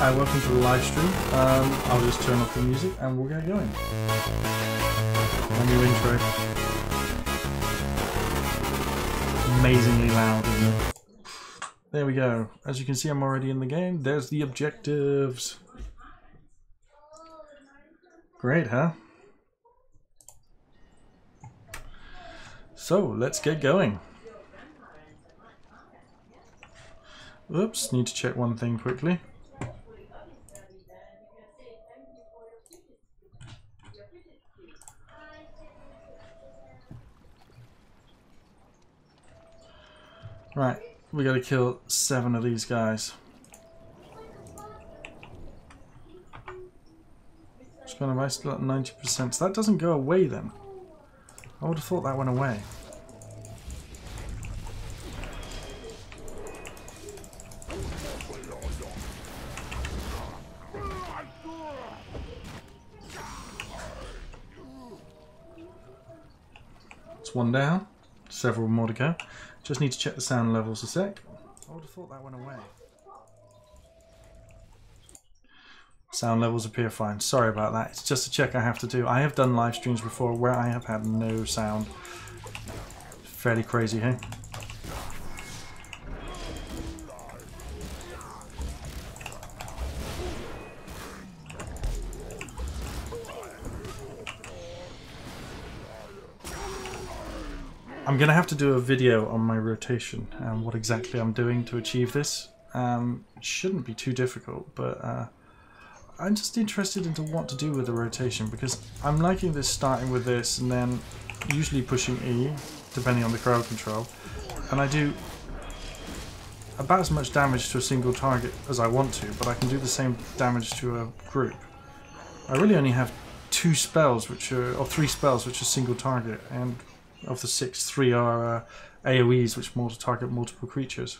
Hi, welcome to the live stream. I'll just turn off the music and we'll get going. My new intro. Amazingly loud, isn't it? There we go. As you can see, I'm already in the game. There's the objectives. Great, huh? So, let's get going. Oops, need to check one thing quickly. Right, we gotta kill 7 of these guys. Just gonna buy still at 90%. So that doesn't go away then. I would have thought that went away. It's one down, several more to go. Just need to check the sound levels a sec. I would have thought that went away. Sound levels appear fine. Sorry about that. It's just a check I have to do. I have done live streams before where I have had no sound. Fairly crazy, hey? I'm going to have to do a video on my rotation and what exactly I'm doing to achieve this. It shouldn't be too difficult, but I'm just interested into what to do with the rotation because I'm liking this starting with this and then usually pushing E, depending on the crowd control. And I do about as much damage to a single target as I want to, but I can do the same damage to a group. I really only have 2 spells, or 3 spells, which are single target, and of the 6, 3 are AoEs, which target multiple creatures.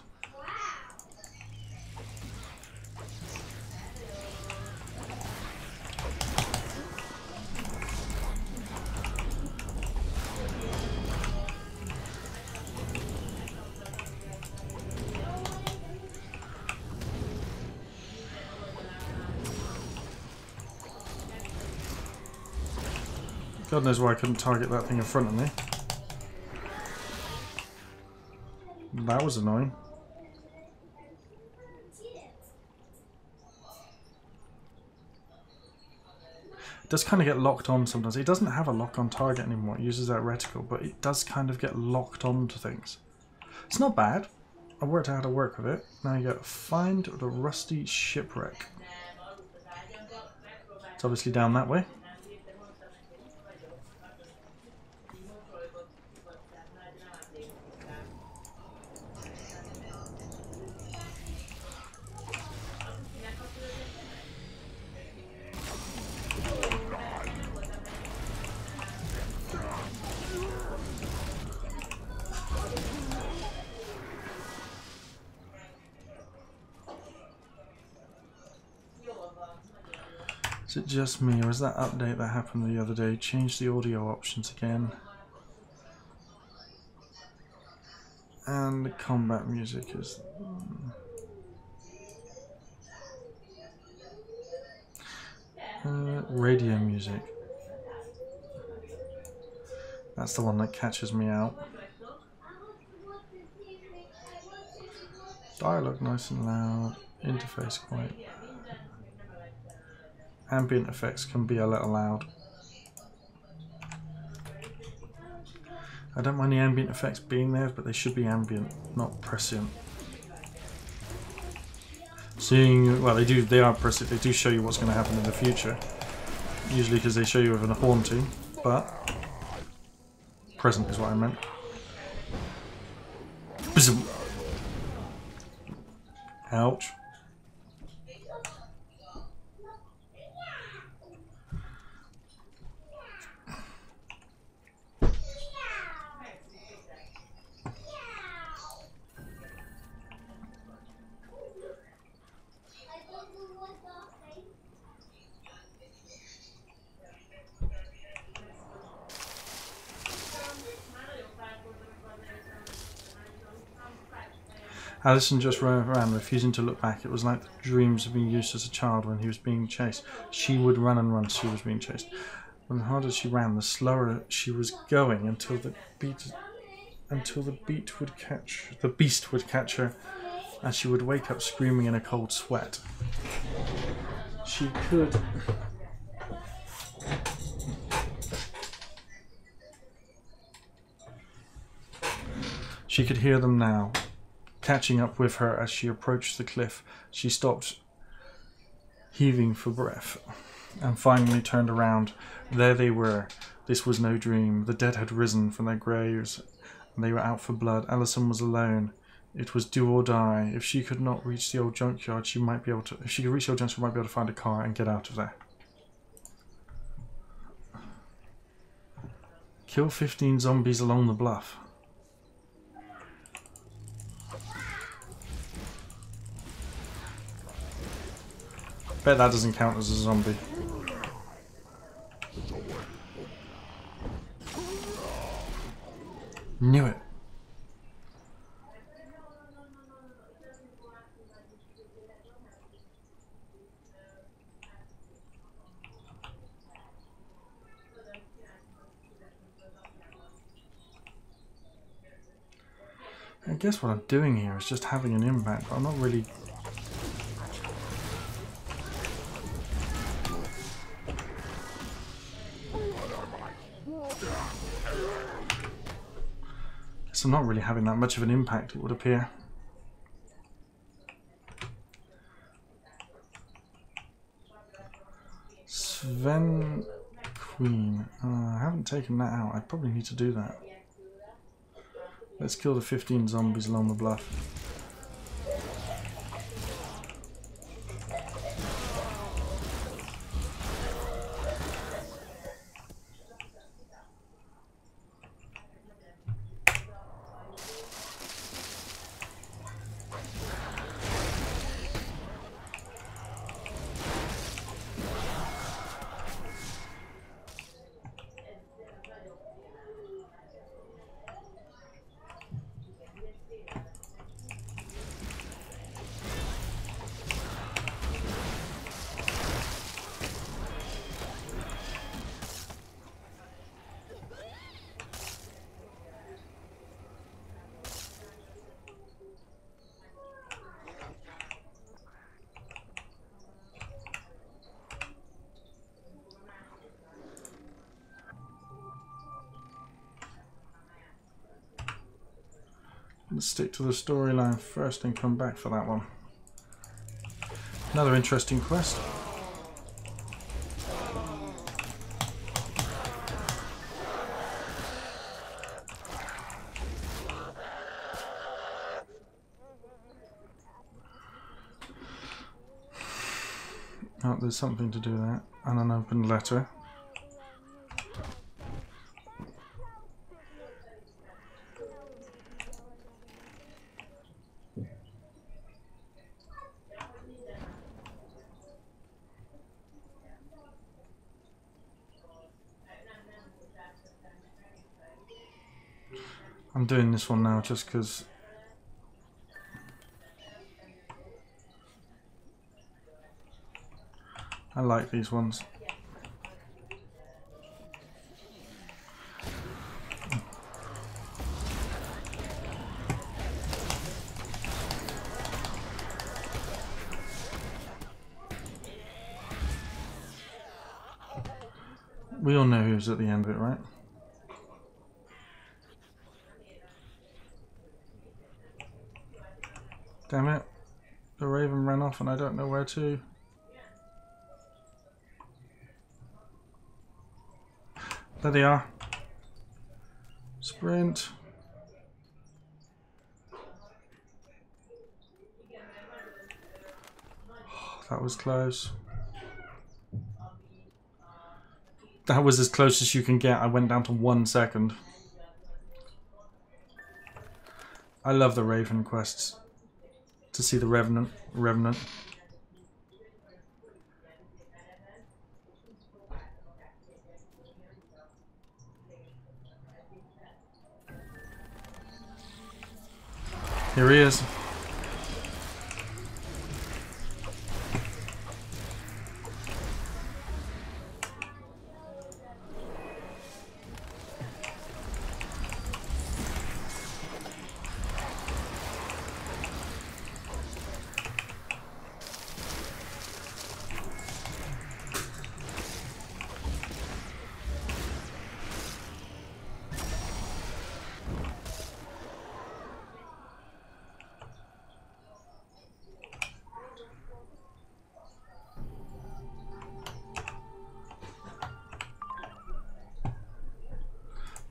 God knows why I couldn't target that thing in front of me. That was annoying. It does kind of get locked on sometimes. It doesn't have a lock on target anymore. It uses that reticle, but it does kind of get locked on to things. It's not bad. I worked out how to work with it. Now you got find the rusty shipwreck. It's obviously down that way. Is it just me, or is that update that happened the other day? Change the audio options again. And the combat music is... radio music. That's the one that catches me out. Dialogue nice and loud. Interface quite... Ambient effects can be a little loud. I don't mind the ambient effects being there, but they should be ambient, not prescient. Well, they are prescient, they do show you what's going to happen in the future. Usually because they show you with a haunting, but present is what I meant. Ouch. Alison just ran, refusing to look back. It was like the dreams of being used as a child when he was being chased. She would run and run. She was being chased. The harder she ran, the slower she was going until the beast would catch her, and she would wake up screaming in a cold sweat. She could hear them now, catching up with her as she approached the cliff. She stopped, heaving for breath, and finally turned around. There they were. This was no dream. The dead had risen from their graves, and they were out for blood. Alison was alone. It was do or die. If she could not reach the old junkyard, she might be able to. If she could reach the old junkyard, she might be able to find a car and get out of there. Kill 15 zombies along the bluff. Bet that doesn't count as a zombie. Knew it. I guess what I'm doing here is just having an impact, but I'm not really... So I'm not really having that much of an impact, it would appear. Sven Queen. I haven't taken that out. I probably need to do that. Let's kill the 15 zombies along the bluff. Let's stick to the storyline first and come back for that one. Another interesting quest. Oh, there's something to do there. An unopened letter. I'm doing this one now just because I like these ones. We all know who's at the end of it, right? Damn it. The raven ran off and I don't know where to. There they are. Sprint. Oh, that was close. That was as close as you can get. I went down to 1 second. I love the Raven quests. To see the Revenant. Here he is.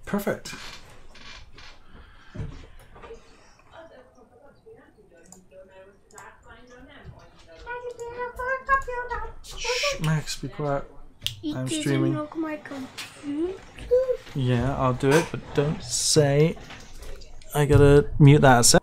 Perfect. Shh, Max, be quiet. I'm streaming. My computer. Yeah, I'll do it, but don't say. I gotta mute that a sec.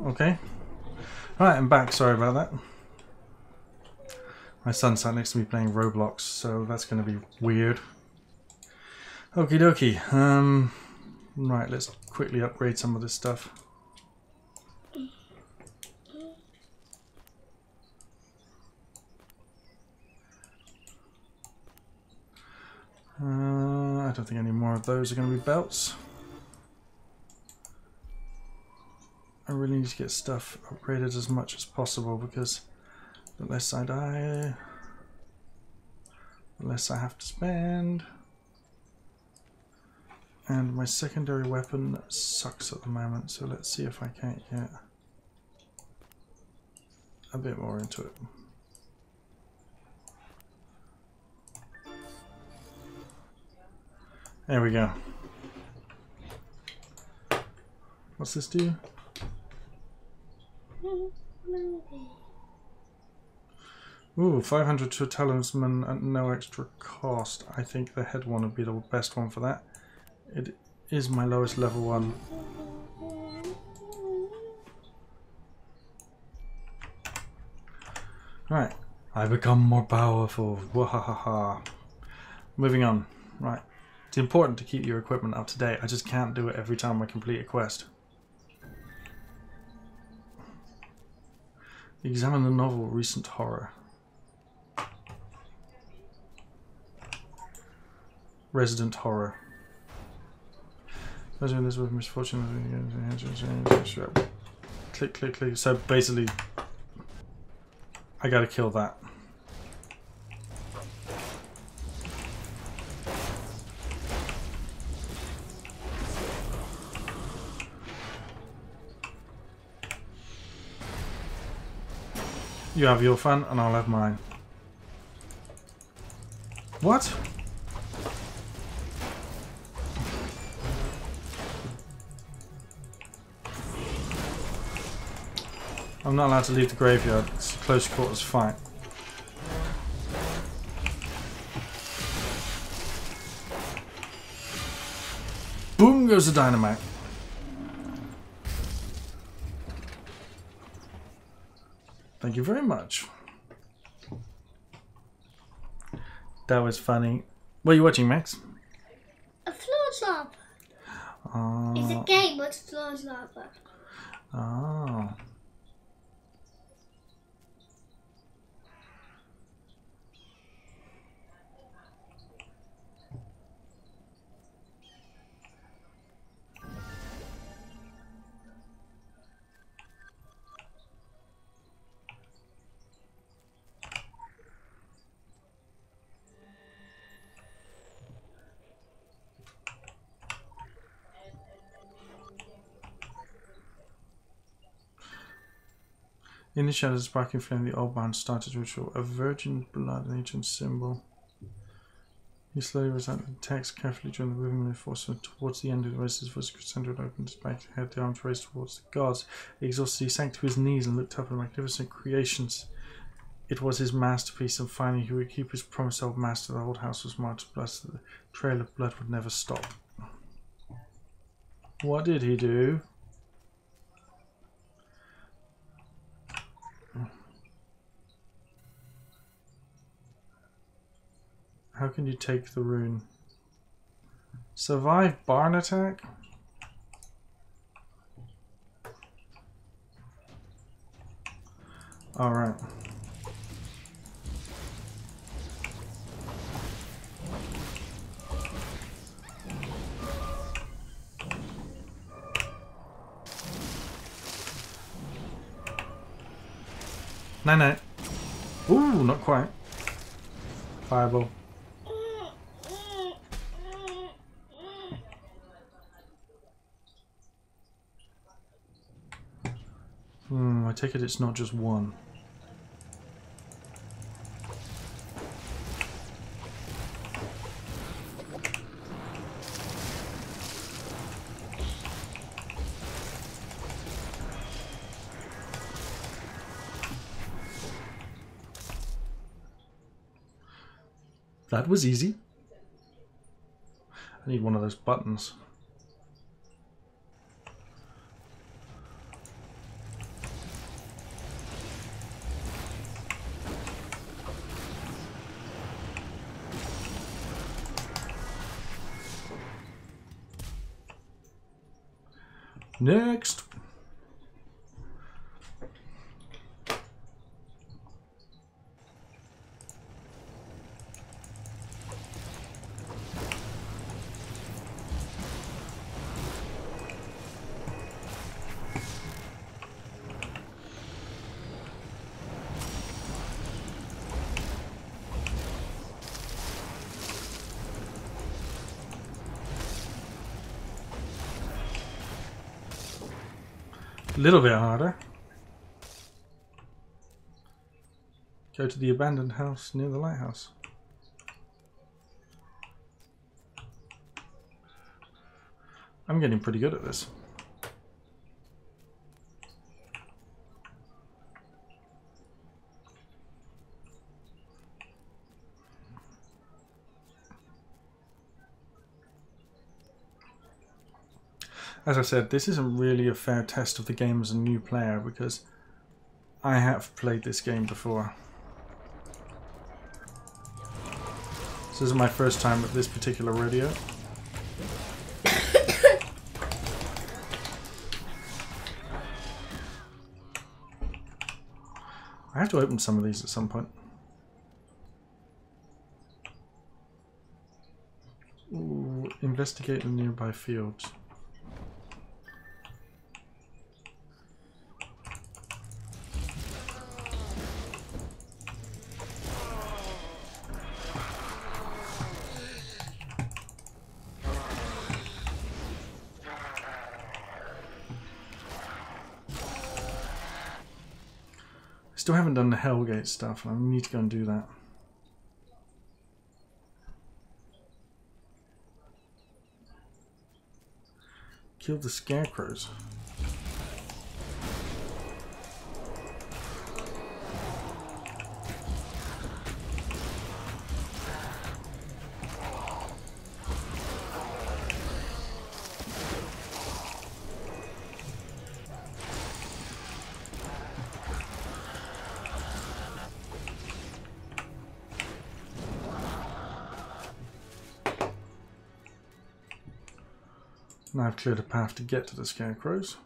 Okay. Right, I'm back. Sorry about that. My son sat next to me playing Roblox, so that's going to be weird. Okie dokie. Right, let's quickly upgrade some of this stuff. I don't think any more of those are going to be belts. I really need to get stuff upgraded as much as possible because the less I die, the less I have to spend. And my secondary weapon sucks at the moment, so let's see if I can't get a bit more into it. There we go. What's this do? Ooh, 500 to a talisman at no extra cost. I think the head one would be the best one for that. It is my lowest level one. Right, I become more powerful. Wahahaha. Moving on. Right, it's important to keep your equipment up to date. I just can't do it every time I complete a quest. Examine the novel Recent Horror. Resident Horror. Measuring this with misfortune. Click, click, click. So basically, I gotta kill that. You have your fun, and I'll have mine. What? I'm not allowed to leave the graveyard. It's a close quarters fight. Boom goes the dynamite. Thank you very much. That was funny. What are you watching, Max? A floor slap. It's a game, but it's floor slapper. Oh. In the shadows, sparking flame, the old man started ritual. A virgin blood, an ancient symbol. He slowly recited the text carefully during the rhythm of enforcement. Towards the end of the race, his voice crescented, opened his back head, the arms raised towards the gods. Exhausted, he sank to his knees and looked up at the magnificent creations it was his masterpiece, and finally he would keep his promise. Old master, the old house was marked blood, so the trail of blood would never stop. What did he do? How can you take the rune? Survive barn attack? Alright. No. Ooh, not quite. Fireball. I take it it's not just one. That was easy. I need one of those buttons. Next. A little bit harder. Go to the abandoned house near the lighthouse. I'm getting pretty good at this. As I said, this isn't really a fair test of the game as a new player because I have played this game before. So this is my first time at this particular rodeo. I have to open some of these at some point. Ooh, investigate the nearby fields. Still haven't done the Hellgate stuff. I need to go and do that. Kill the scarecrows. Now I've cleared a path to get to the scarecrows.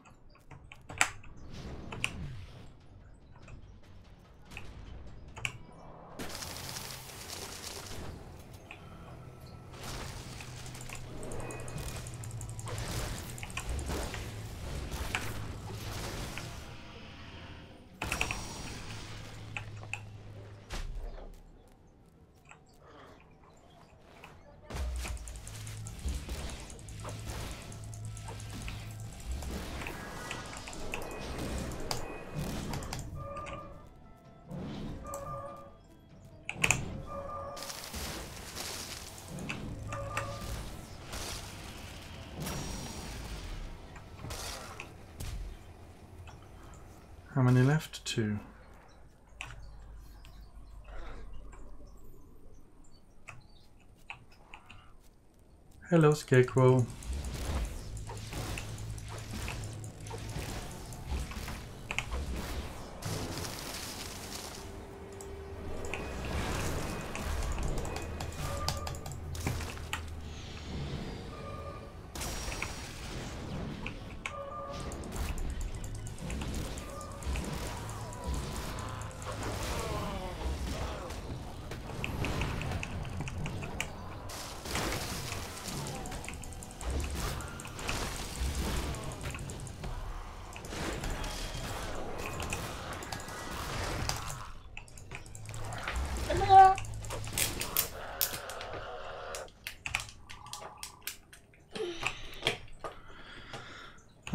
How many left? 2. Hello, Scarecrow.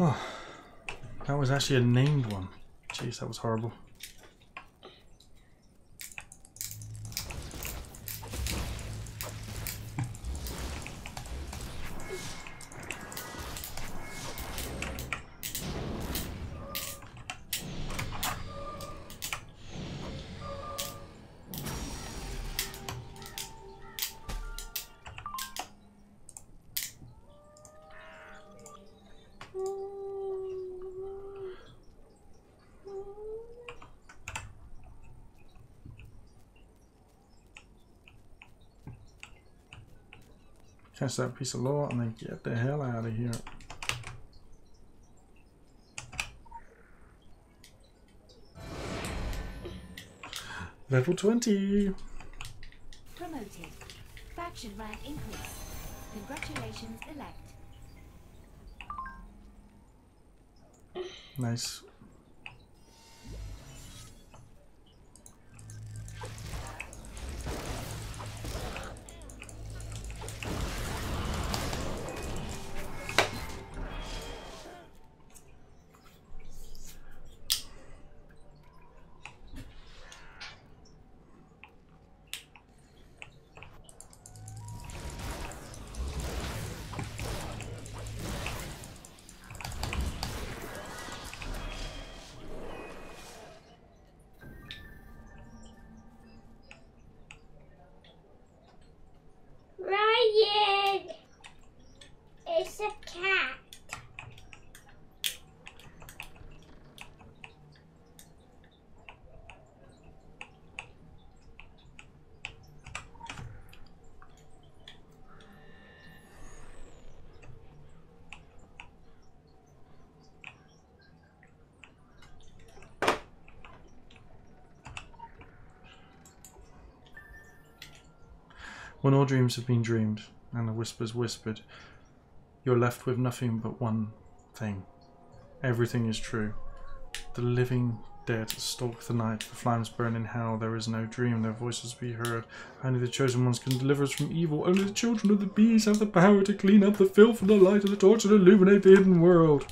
Oh, that was actually a named one. Jeez, that was horrible. Catch that piece of lore and then get the hell out of here. Level 20! Promoted. Faction rank increase. Congratulations, elect. Nice. Ryan! It's a cat. When all dreams have been dreamed and the whispers whispered, you're left with nothing but one thing. Everything is true. The living dead stalk the night, the flames burn in hell, there is no dream, their voices be heard. Only the chosen ones can deliver us from evil, only the children of the bees have the power to clean up the filth and the light of the torch and illuminate the hidden world.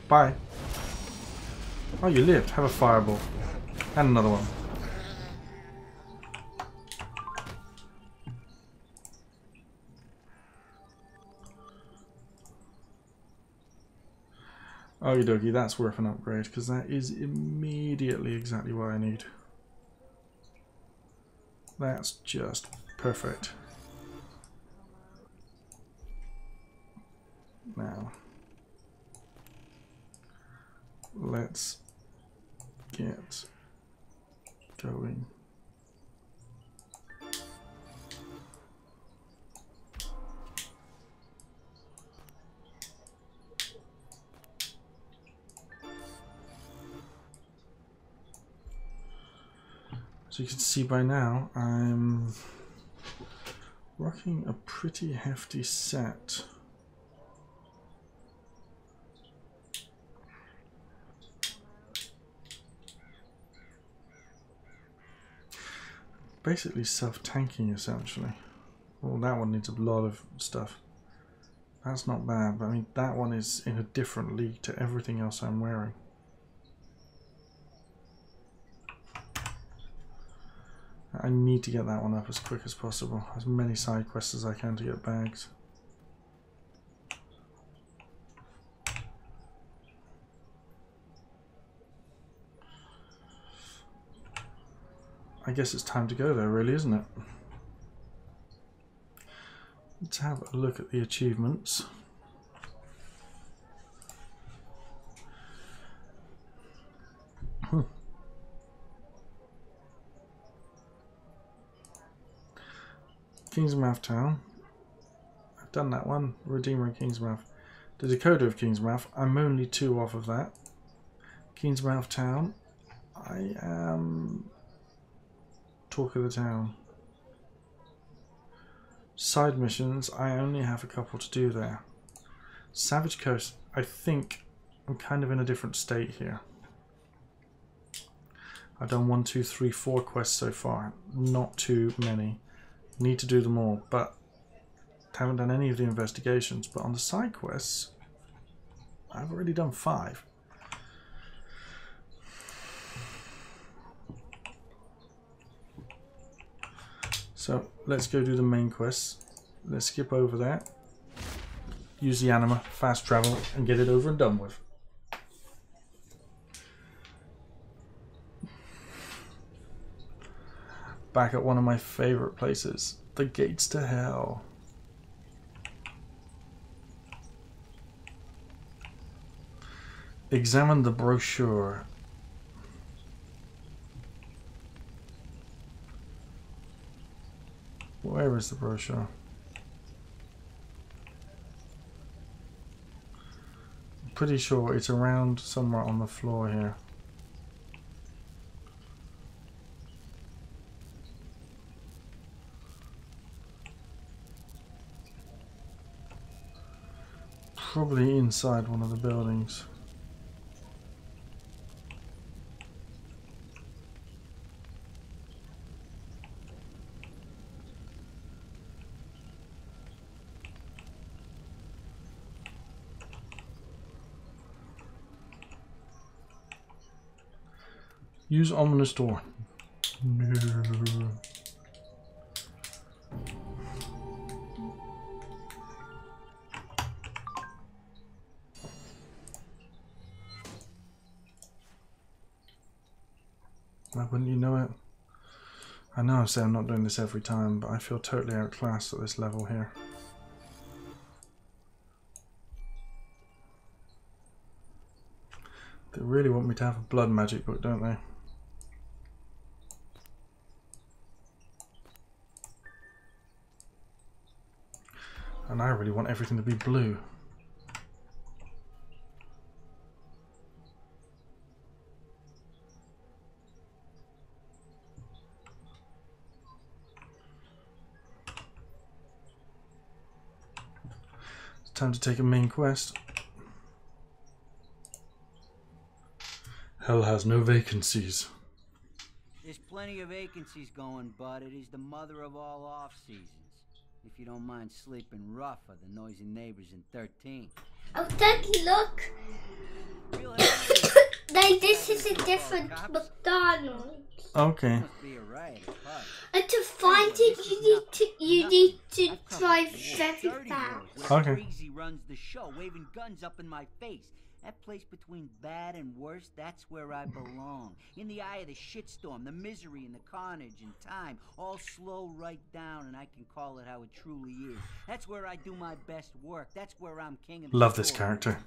Bye. Oh, you lived. Have a fireball. And another one. Okie dokie, that's worth an upgrade, because that is immediately exactly what I need. That's just perfect. Now, let's get going. So you can see by now I'm rocking a pretty hefty set. Basically self-tanking essentially. Well, that one needs a lot of stuff. That's not bad, but I mean that one is in a different league to everything else I'm wearing. I need to get that one up as quick as possible. As many side quests as I can to get bags. I guess it's time to go there, really, isn't it? Let's have a look at the achievements. Kingsmouth Town. I've done that one. Redeemer of Kingsmouth. The Decoder of Kingsmouth. I'm only 2 off of that. Kingsmouth Town. I am Talk of the Town. Side missions. I only have a couple to do there. Savage Coast. I think I'm kind of in a different state here. I've done 1, 2, 3, 4 quests so far. Not too many. Need to do them all, but haven't done any of the investigations. But on the side quests, I've already done 5. So let's go do the main quests. Let's skip over that. Use the anima, fast travel, and get it over and done with. Back at one of my favorite places, the gates to hell. Examine the brochure. Where is the brochure? I'm pretty sure it's around somewhere on the floor here. Probably inside one of the buildings. Use ominous door. No. Why wouldn't you know it? I know I say I'm not doing this every time, but I feel totally outclassed at this level here. They really want me to have a blood magic book, don't they? And I really want everything to be blue. It's time to take a main quest. Hell has no vacancies. There's plenty of vacancies going, bud. It is the mother of all off-seasons. If you don't mind sleeping rough with the noisy neighbors in 13. Oh, Daddy, look. Real Like, this is a different McDonald's. Okay. must be a riot at pub. And to find it, you need to drive very fast. Where Okay. Crazy runs the show, waving guns up in my face. That place between bad and worse, that's where I belong. In the eye of the shitstorm, the misery and the carnage and time, all slow right down, and I can call it how it truly is. That's where I do my best work. That's where I'm king of the Love this story. character.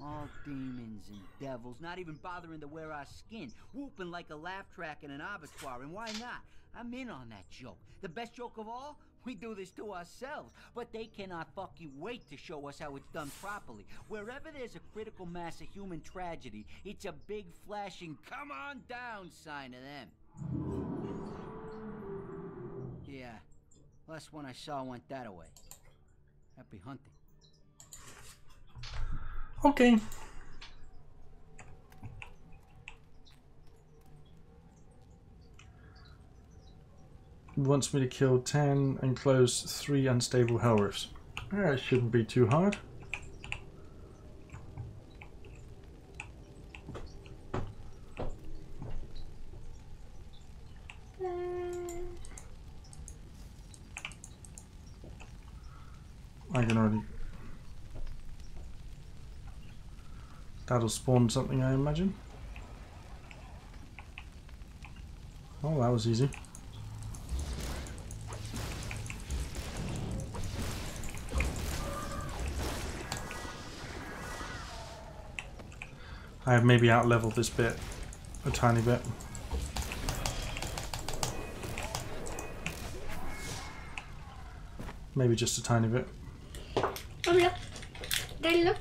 All demons and devils, not even bothering to wear our skin, whooping like a laugh track in an abattoir, and why not? I'm in on that joke. The best joke of all? We do this to ourselves, but they cannot fucking wait to show us how it's done properly. Wherever there's a critical mass of human tragedy, it's a big flashing "come on down" sign to them. Yeah, last one I saw went that way. Happy hunting. Okay. Wants me to kill 10 and close 3 unstable hell rifts. That shouldn't be too hard. I can already... That'll spawn something, I imagine. Oh, that was easy. I have maybe out-leveled this bit a tiny bit. Maybe just a tiny bit. Oh, look. Then look.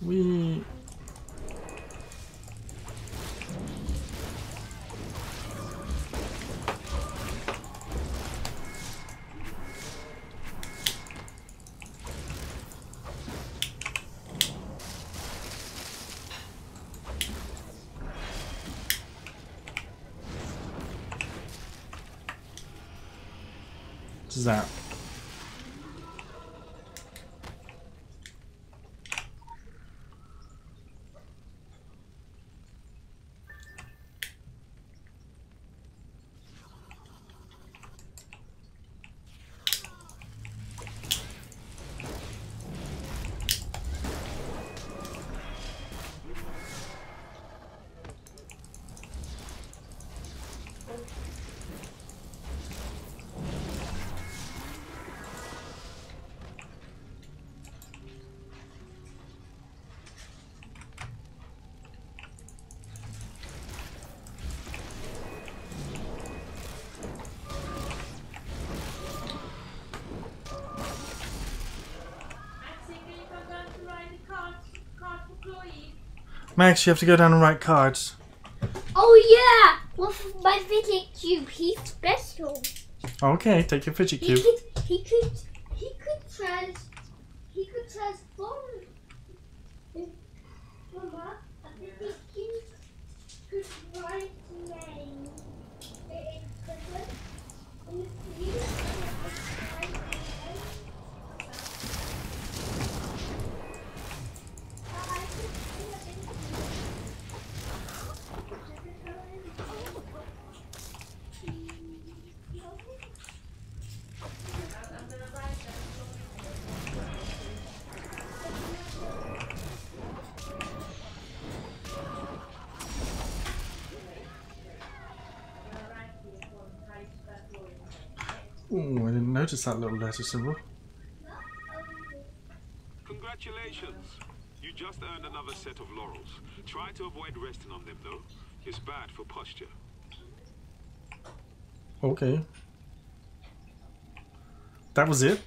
We... What is that? Max, you have to go down and write cards. Oh yeah! With my fidget cube, he's special. Okay, take your fidget cube. He could transform. Mama, a fidget cube could write name in prison. And if you write name, I could see a fidget Ooh, I didn't notice that little letter symbol. Congratulations! You just earned another set of laurels. Try to avoid resting on them though. It's bad for posture. Okay. That was it?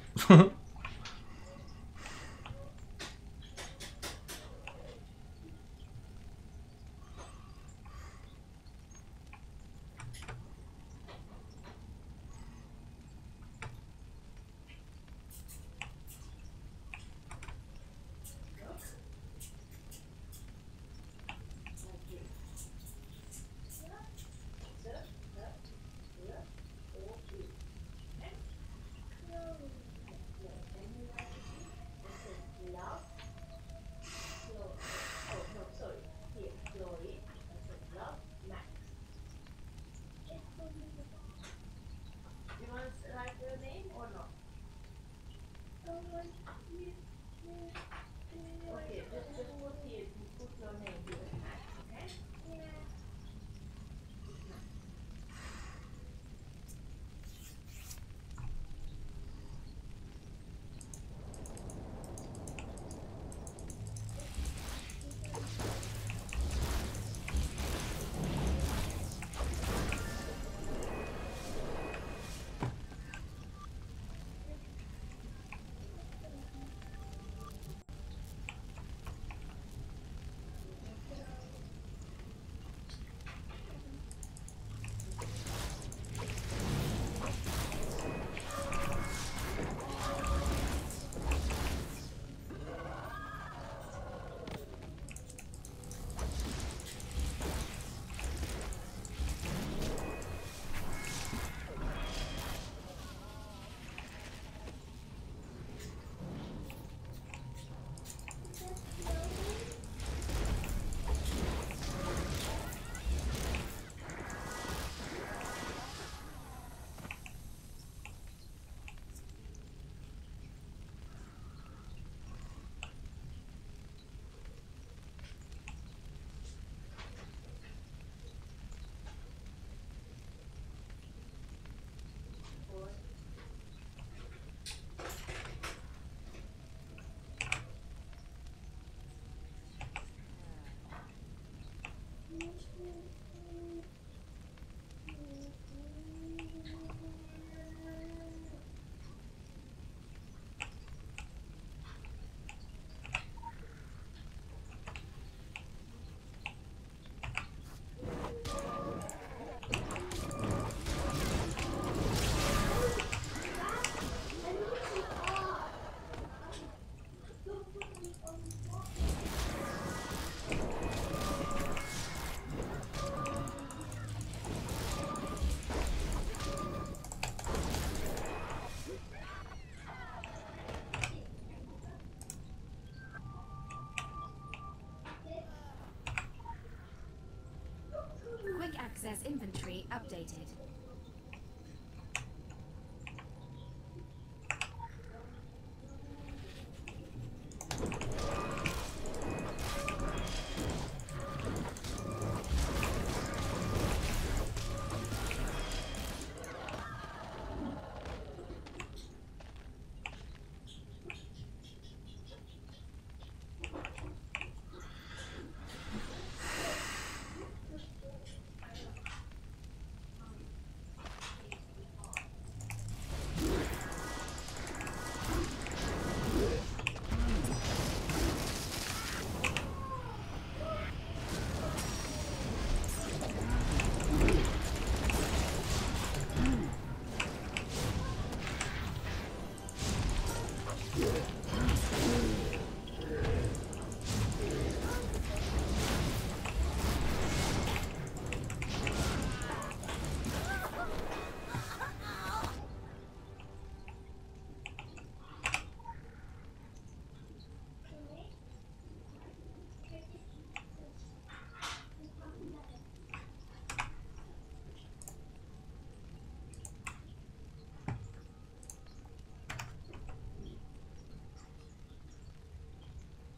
Access inventory updated.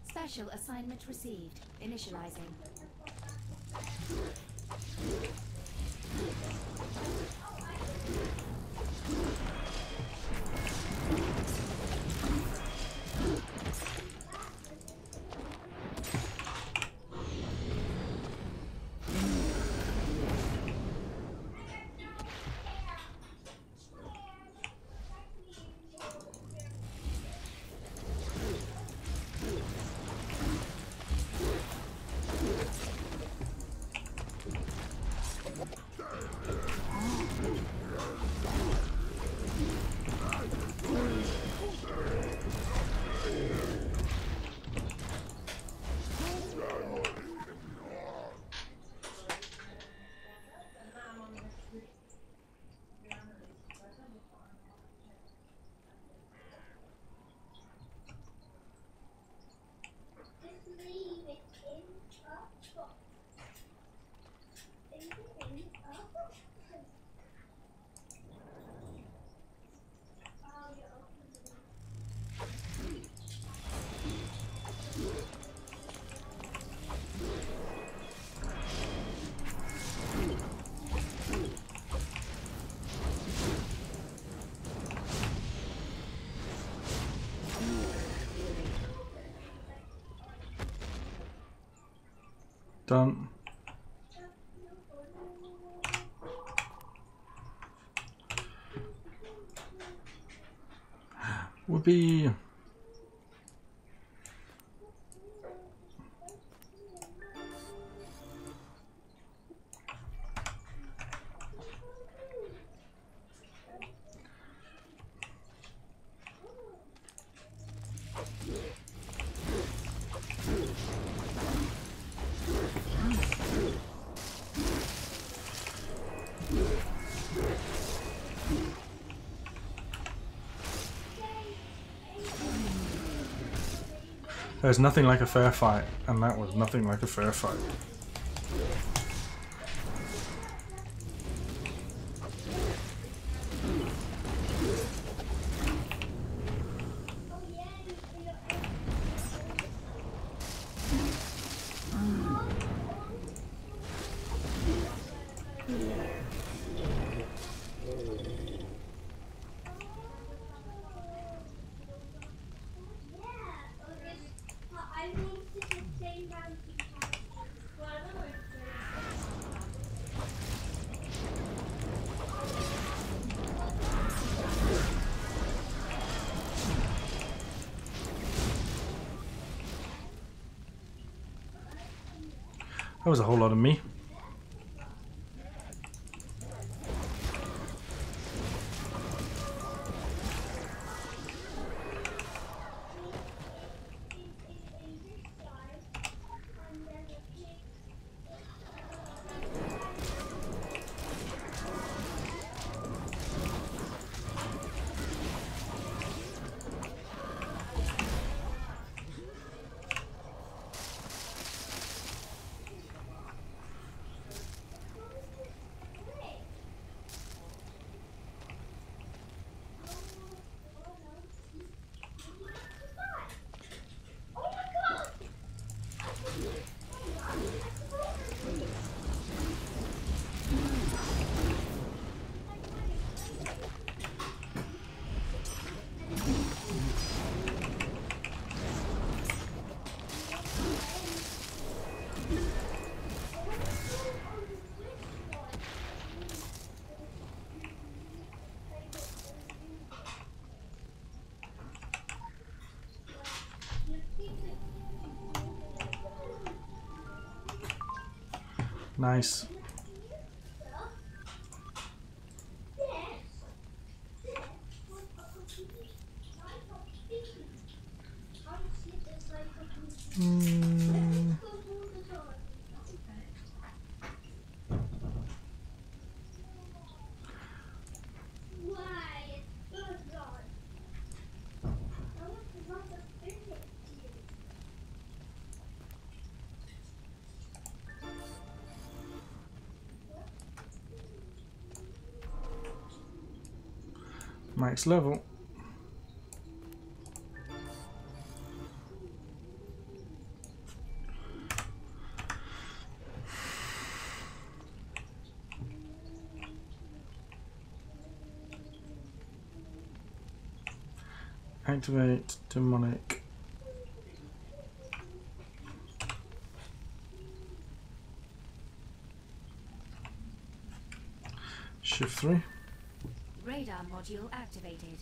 Special assignment received. Initializing. Done. Would be there's nothing like a fair fight, and that was nothing like a fair fight. That was a whole lot of me. Nice. Max level. Activate demonic. Shift 3. Radar module activated.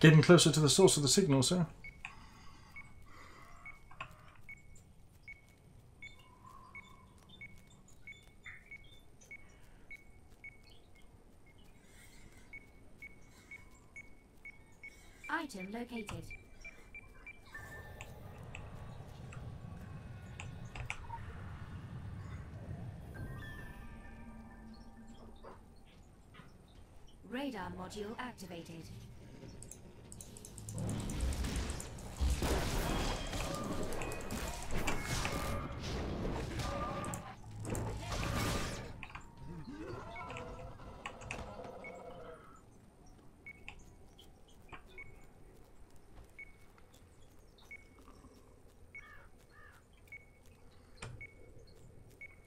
Getting closer to the source of the signal, sir. Item located. Radar module activated.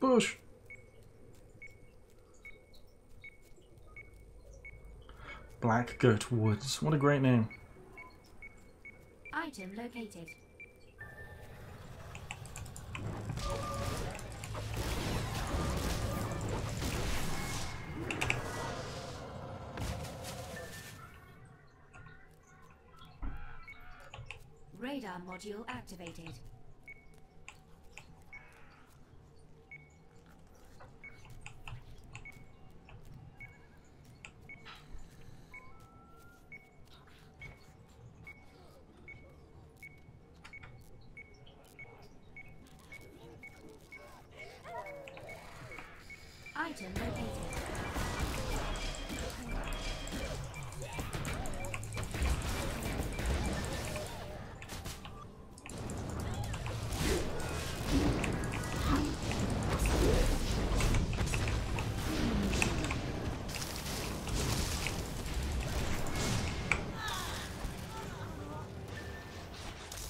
Bush. Black Goat Woods. What a great name. Item located. Radar module activated. Item located.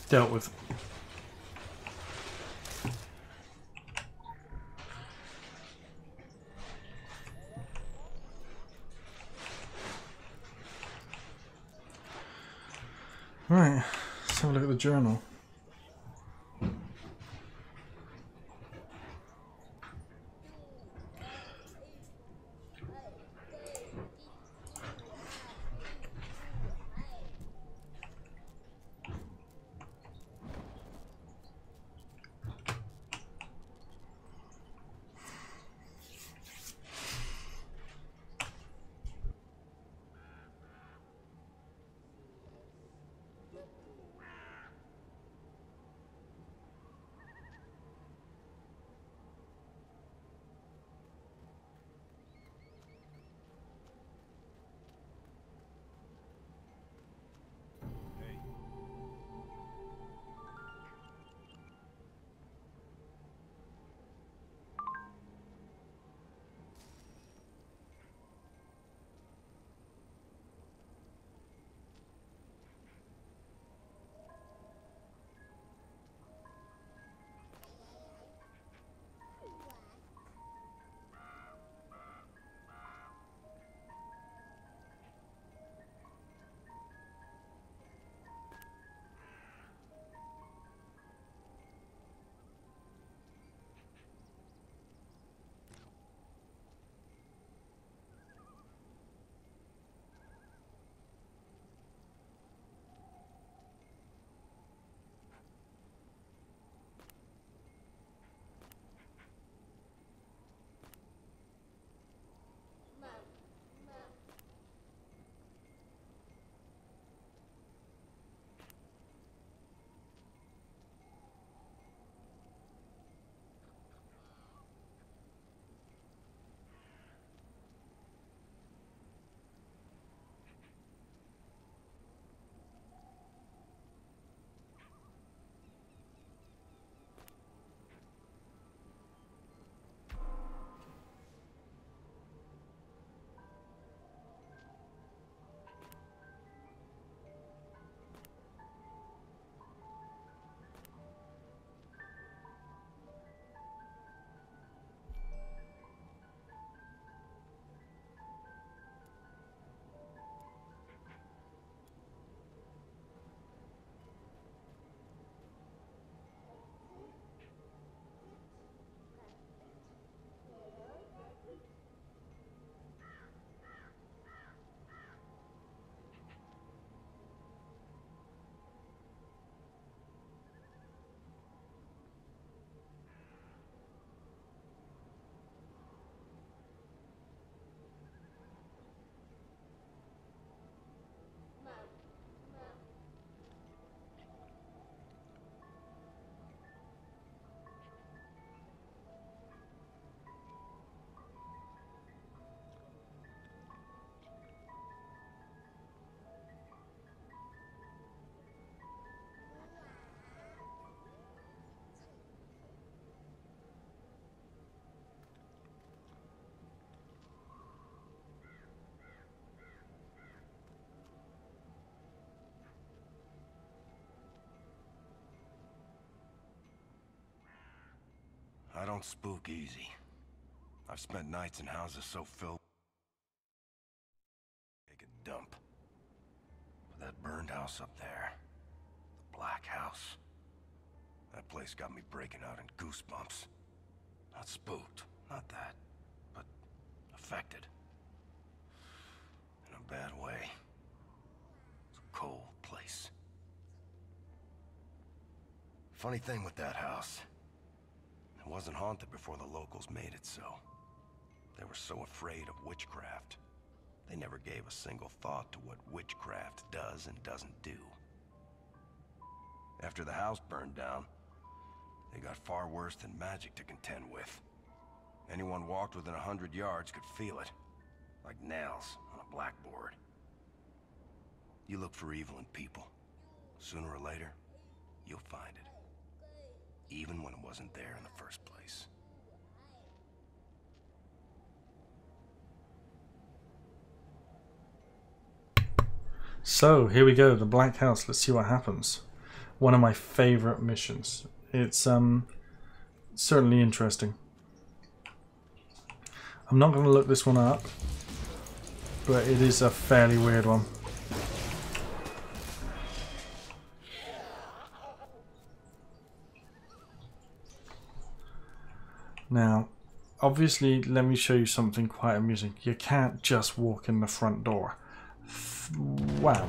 Dealt with. Right, let's have a look at the journal. I don't spook easy. I've spent nights in houses so filled... Take a dump. But that burned house up there, the Black House, that place got me breaking out in goosebumps. Not spooked, not that, but affected. In a bad way. It's a cold place. Funny thing with that house. It wasn't haunted before the locals made it so. They were so afraid of witchcraft. They never gave a single thought to what witchcraft does and doesn't do. After the house burned down, they got far worse than magic to contend with. Anyone walked within 100 yards could feel it. Like nails on a blackboard. You look for evil in people. Sooner or later, you'll find it. Even when it wasn't there in the first place. So, here we go, the Black House. Let's see what happens. One of my favourite missions. It's certainly interesting. I'm not going to look this one up, but it is a fairly weird one. Now, obviously, let me show you something quite amusing. You can't just walk in the front door. Wow.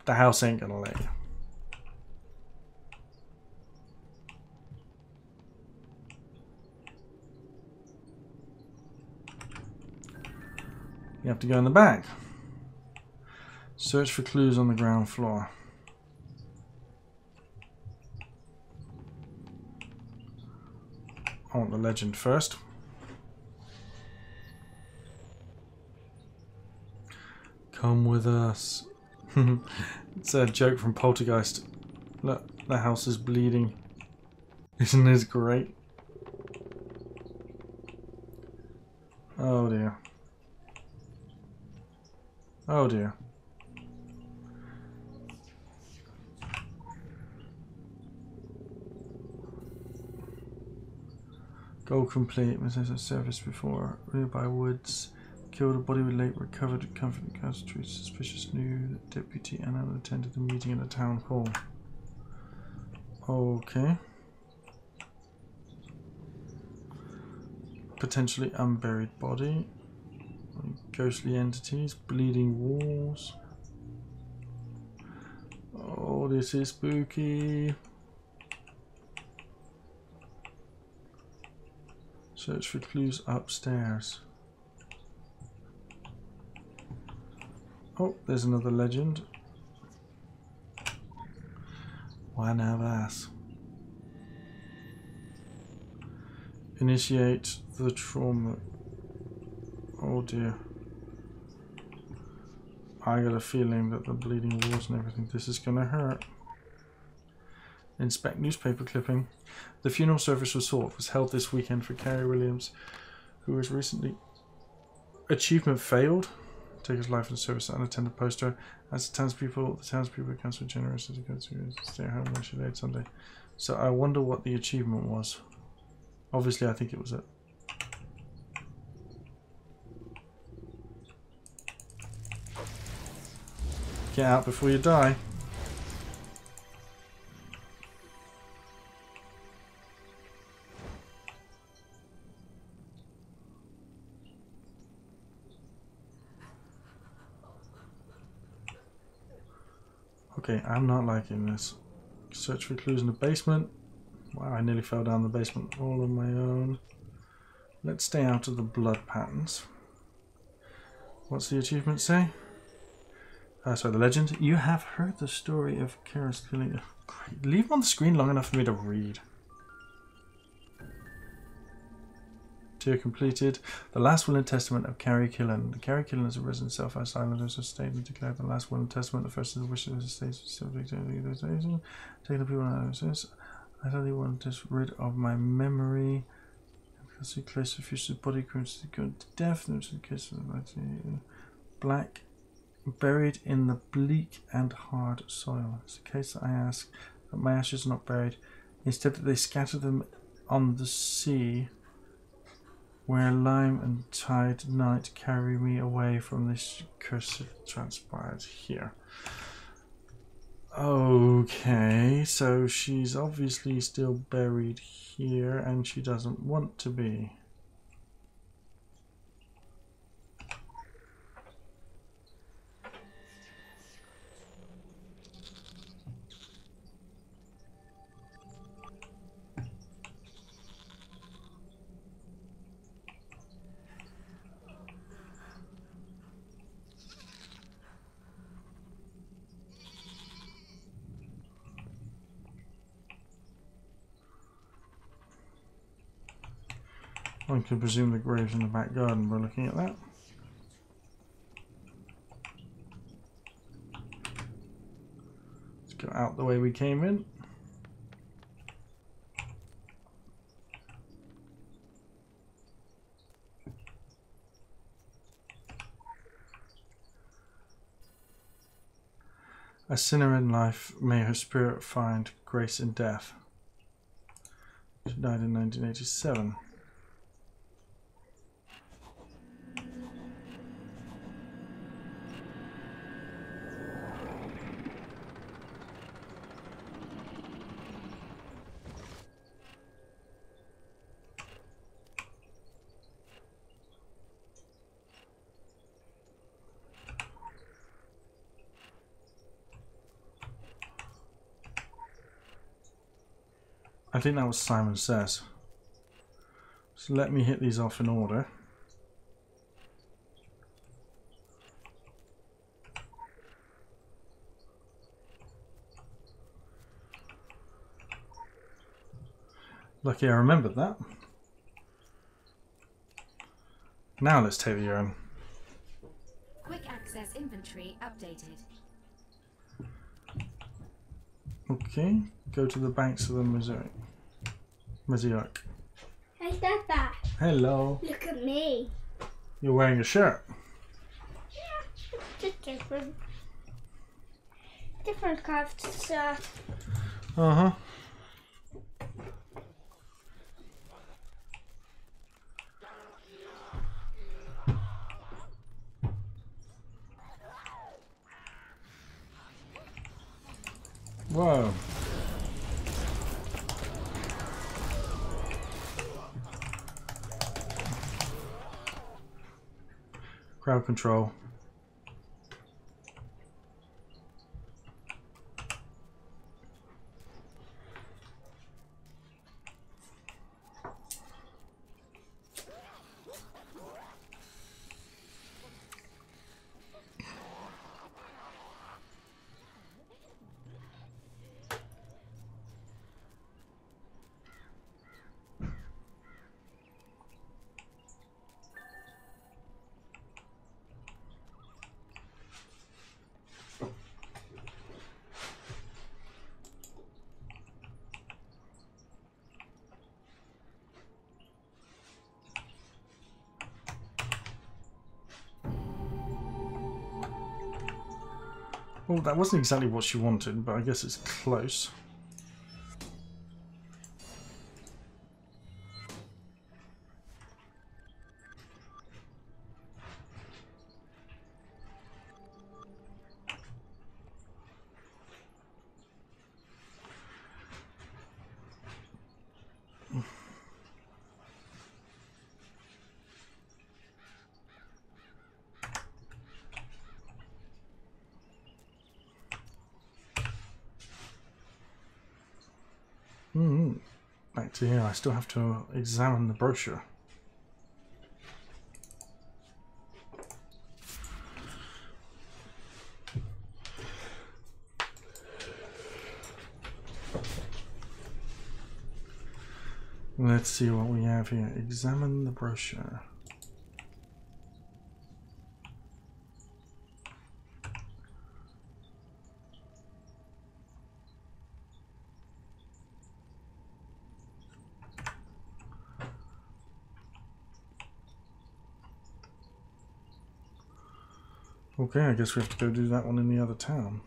The house ain't gonna let you. You have to go in the back. Search for clues on the ground floor. I want the legend first. Come with us. It's a joke from Poltergeist. Look, the house is bleeding. Isn't this great? Oh dear. Oh dear. Goal complete. Was a service before. Nearby woods. Killed a body with late recovered. Comfort concentrate. Suspicious new deputy and attended the meeting in the town hall. Okay. Potentially unburied body. Ghostly entities. Bleeding walls. Oh, this is spooky. Search for clues upstairs. Oh, there's another legend. One of us. Initiate the trauma. Oh dear. I got a feeling that the bleeding walls and everything, this is gonna hurt. Inspect newspaper clipping. The funeral service was held this weekend for Carrie Williams, who was recently achievement failed. Take his life in service unattended poster. As the townspeople accounts were generous to go to stay at home when she laid Sunday. So I wonder what the achievement was. Obviously I think it was it. Get out before you die. Okay, I'm not liking this. Search for clues in the basement. Wow, I nearly fell down the basement all on my own. Let's stay out of the blood patterns. What's the achievement say? Sorry, the legend. You have heard the story of Kara's killing. Great. Leave them on the screen long enough for me to read. Tier completed. The last will and testament of Carrie Killen. The Carrie Killen is a resident Southwest Islanders of state and declared the last will and testament. The first is the wishes of the state subject to legalization. Take the people out of this. I thought they wanted to get rid of my memory. Because he close to future body crimes to go to death. There's a case of black buried in the bleak and hard soil. It's the case that I ask that my ashes are not buried. Instead that they scatter them on the sea. Where lime and tide night carry me away from this curse transpired here. Okay, so she's obviously still buried here and she doesn't want to be. One could presume the grave's in the back garden by looking at that. Let's go out the way we came in. A sinner in life, may her spirit find grace in death. She died in 1987. I think that was Simon Says. So let me hit these off in order. Lucky I remembered that. Now let's take the urn. Quick access inventory updated. Okay, go to the banks of the Missouri. Hey, Dada. Hello. Look at me. You're wearing a shirt. Yeah, just different. Different kind of shirt. Uh-huh. Whoa. Crowd control. Well, that wasn't exactly what she wanted, but I guess it's close. Back to here, I still have to examine the brochure. Let's see what we have here. Examine the brochure. Okay, I guess we have to go do that one in the other town.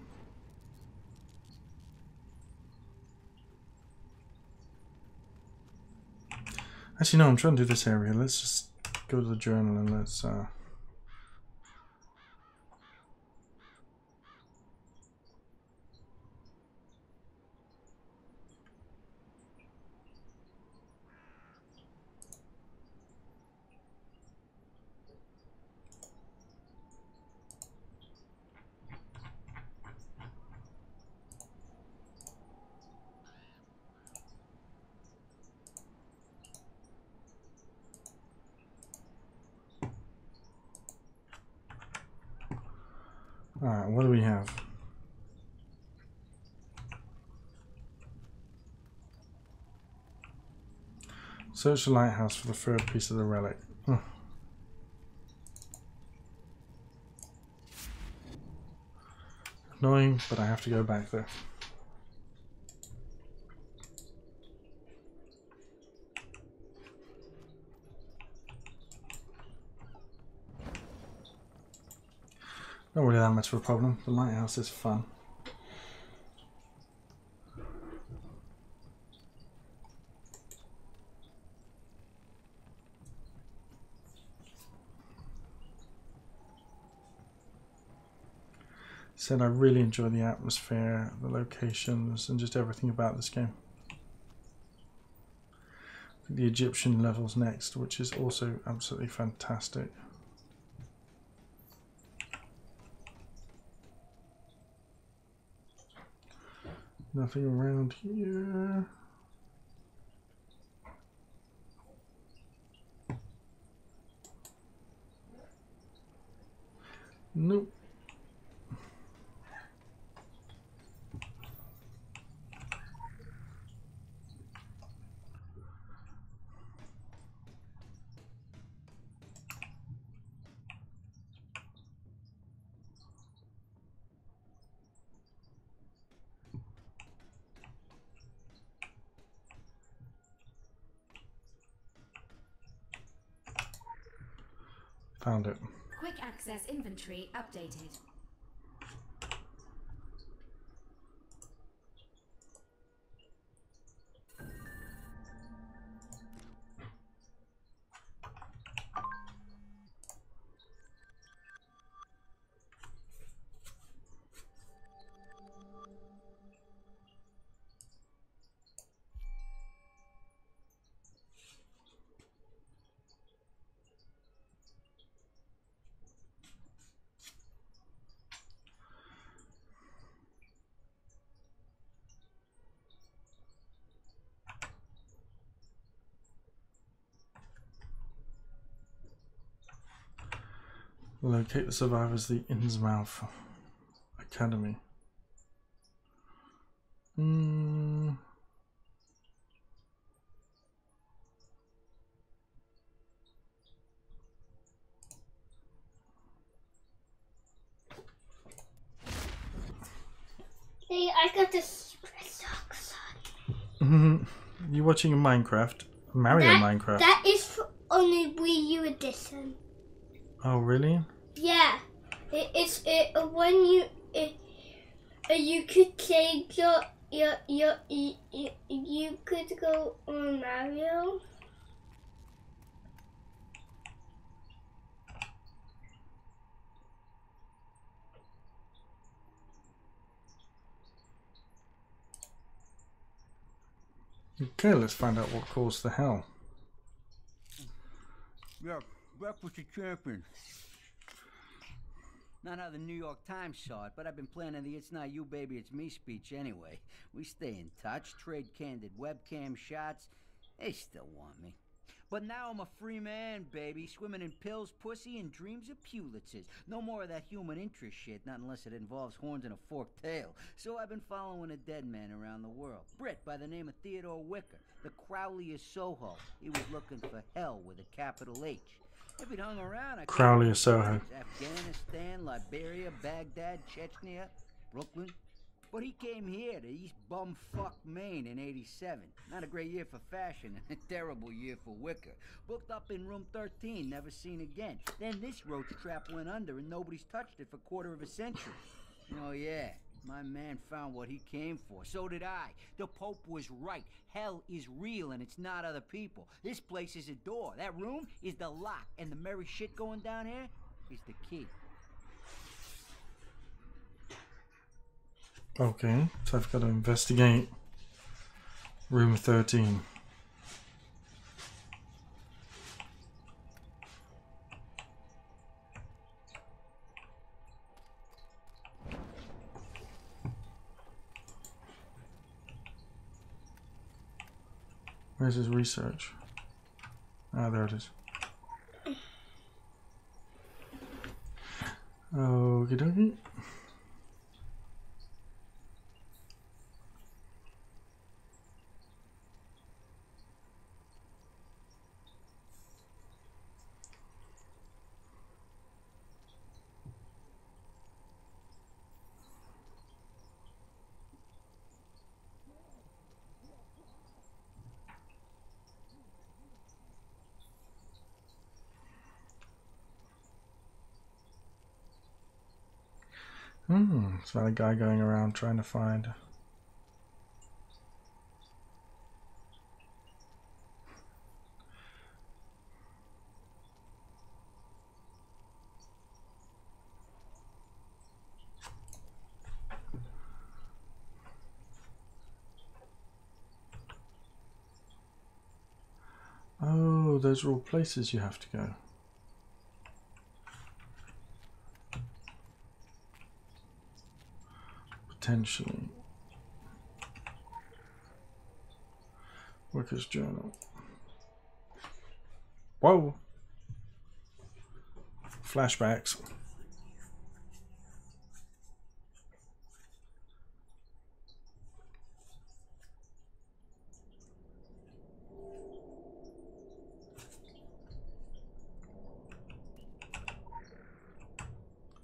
Actually, no, I'm trying to do this area. Let's just go to the journal and let's... Alright, what do we have? Search the lighthouse for the third piece of the relic. Ugh. Annoying, but I have to go back there. Not really that much of a problem. The lighthouse is fun. Said I really enjoy the atmosphere, the locations, and just everything about this game. The Egyptian level's next, which is also absolutely fantastic. Nothing around here. Nope. Found it. Quick access inventory updated. Locate the survivors of the Innsmouth Academy. Hey, I got this socks on. You watching Minecraft? Mario Minecraft. That is for only Wii U edition. Oh really? Yeah, when you could change you could go on Mario. Okay, let's find out what caused the hell. Yeah, breakfast of champions. Not how the New York Times saw it, but I've been planning the "It's not you, baby, it's me" speech anyway. We stay in touch, trade candid webcam shots. They still want me. But now I'm a free man, baby, swimming in pills, pussy, and dreams of Pulitzers. No more of that human interest shit, not unless it involves horns and a forked tail. So I've been following a dead man around the world. Brit by the name of Theodore Wicker, the Crowley of Soho. He was looking for hell with a capital H. If he'd hung around, I could Crowley of Soho. Afghanistan, Liberia, Baghdad, Chechnya, Brooklyn. But he came here to East Bumfuck, Maine in '87. Not a great year for fashion, and a terrible year for Wicker. Booked up in room 13, never seen again. Then this roach trap went under and nobody's touched it for a quarter of a century. Oh yeah, my man found what he came for. So did I. The Pope was right. Hell is real and it's not other people. This place is a door. That room is the lock. And the merry shit going down here is the key. Okay, so I've got to investigate room 13. Where's his research? Ah, there it is. Okie dokie. It's about a guy going around trying to find. Oh, those are all places you have to go. Potentially. Workers' Journal. Whoa! Flashbacks.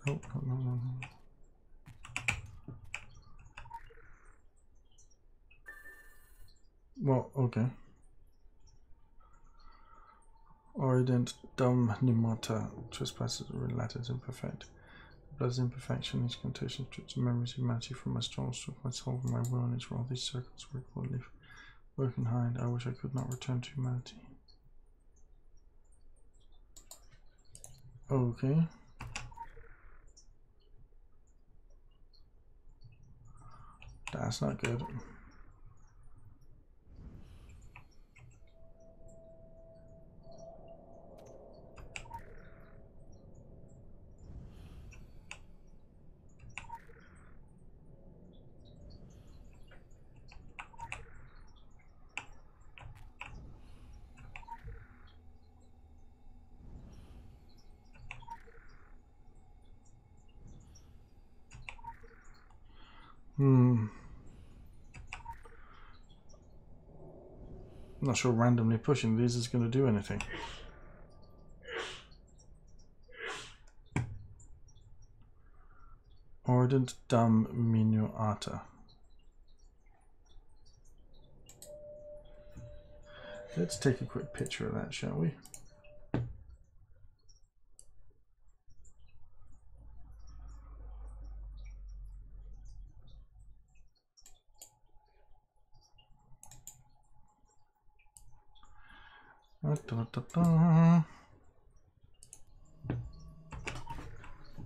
Oh, no. Well, okay. Orident dum nimata. Trespasses are related imperfect. Blood's imperfection, these connotations, strips and memories of humanity from my strong struck my soul and my will and its role. These circles were accordingly broken behind. I wish I could not return to humanity. Okay. That's not good. I'm not sure randomly pushing these is going to do anything. Orident dum minuata. Let's take a quick picture of that, shall we?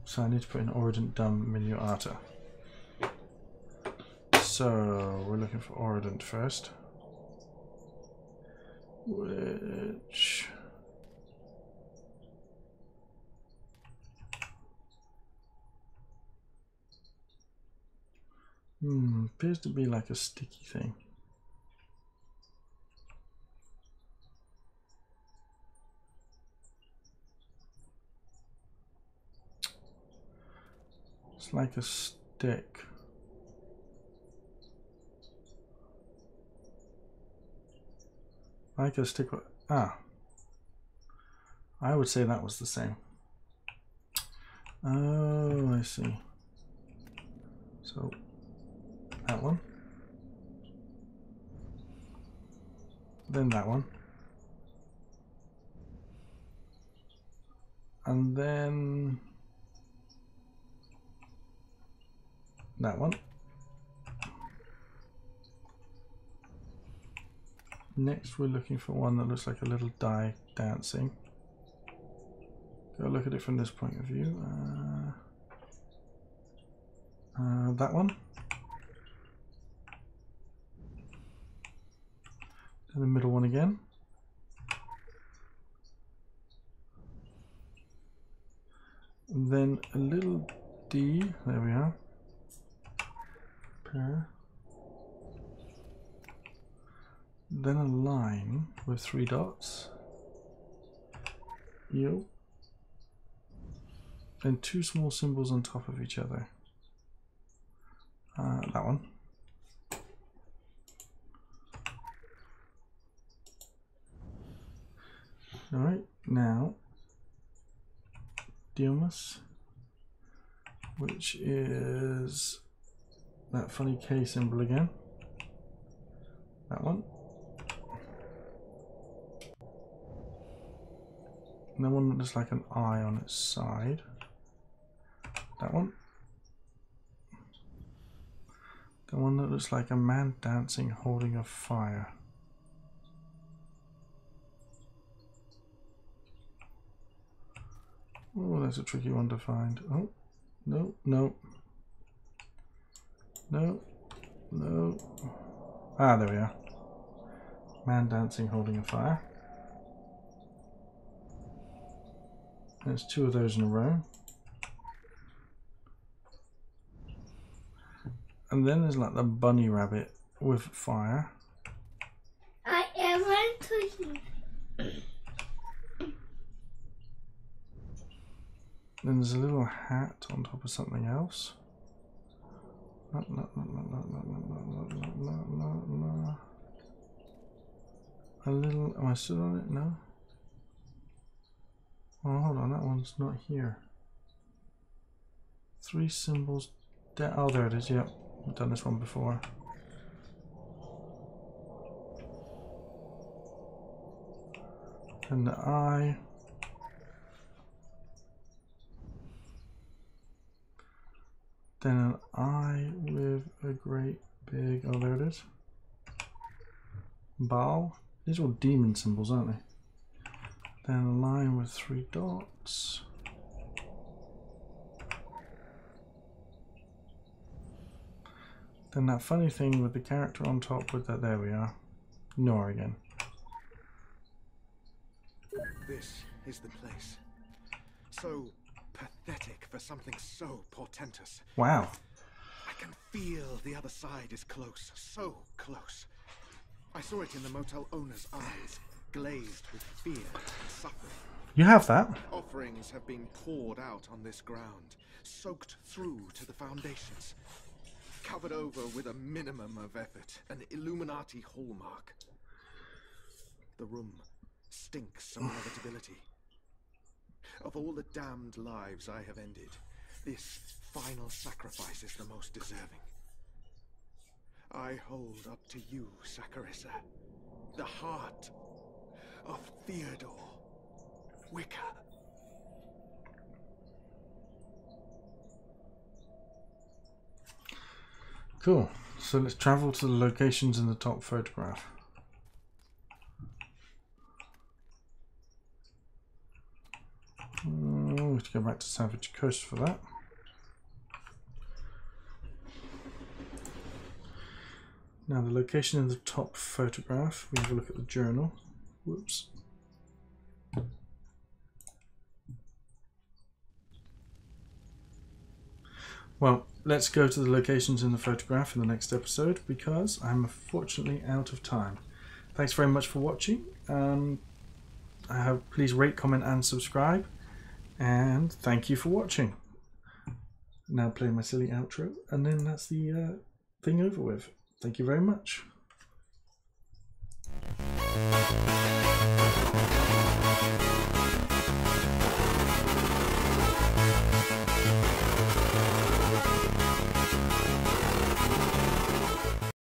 So I need to put in Orident dum minuata. So we're looking for Orident first. Which appears to be like a sticky thing. It's like a stick. Like a stick. I would say that was the same. Oh, I see. So that one. Then that one. And then that one. Next we're looking for one that looks like a little die dancing. Go look at it from this point of view. That one. And the middle one again. And then a little D, there we are. Pair. Then a line with 3 dots. Yo. Then 2 small symbols on top of each other. That one. Alright, now Diomus, which is that funny K symbol again. That one. And then one that looks like an eye on its side. That one. The one that looks like a man dancing holding a fire. Oh, that's a tricky one to find. Oh, no, no. No, no. Ah, there we are. Man dancing holding a fire. There's 2 of those in a row. And then there's like the bunny rabbit with fire. I am to Then there's a little hat on top of something else. A little, am I still on it? No? Oh, hold on, that one's not here. 3 symbols down. Oh, there it is, yep. I've done this one before. And the eye. Then an eye with a great big, oh there it is. Baal. These are all demon symbols, aren't they? Then a line with 3 dots. Then that funny thing with the character on top with that, there we are. Nor again. This is the place. So pathetic for something so portentous. Wow. I can feel the other side is close, so close. I saw it in the motel owner's eyes, glazed with fear and suffering. You have that. Offerings have been poured out on this ground, soaked through to the foundations, covered over with a minimum of effort, an Illuminati hallmark. The room stinks of inevitability. Of all the damned lives I have ended, this final sacrifice is the most deserving. I hold up to you, Saccharissa, the heart of Theodore Wicker. Cool. So let's travel to the locations in the top photograph. We have to go back to Savage Coast for that. Now the location in the top photograph, we have a look at the journal. Whoops. Well, let's go to the locations in the photograph in the next episode because I'm unfortunately out of time. Thanks very much for watching. Please rate, comment and subscribe. And thank you for watching. Now play my silly outro and then that's the thing over with. Thank you very much.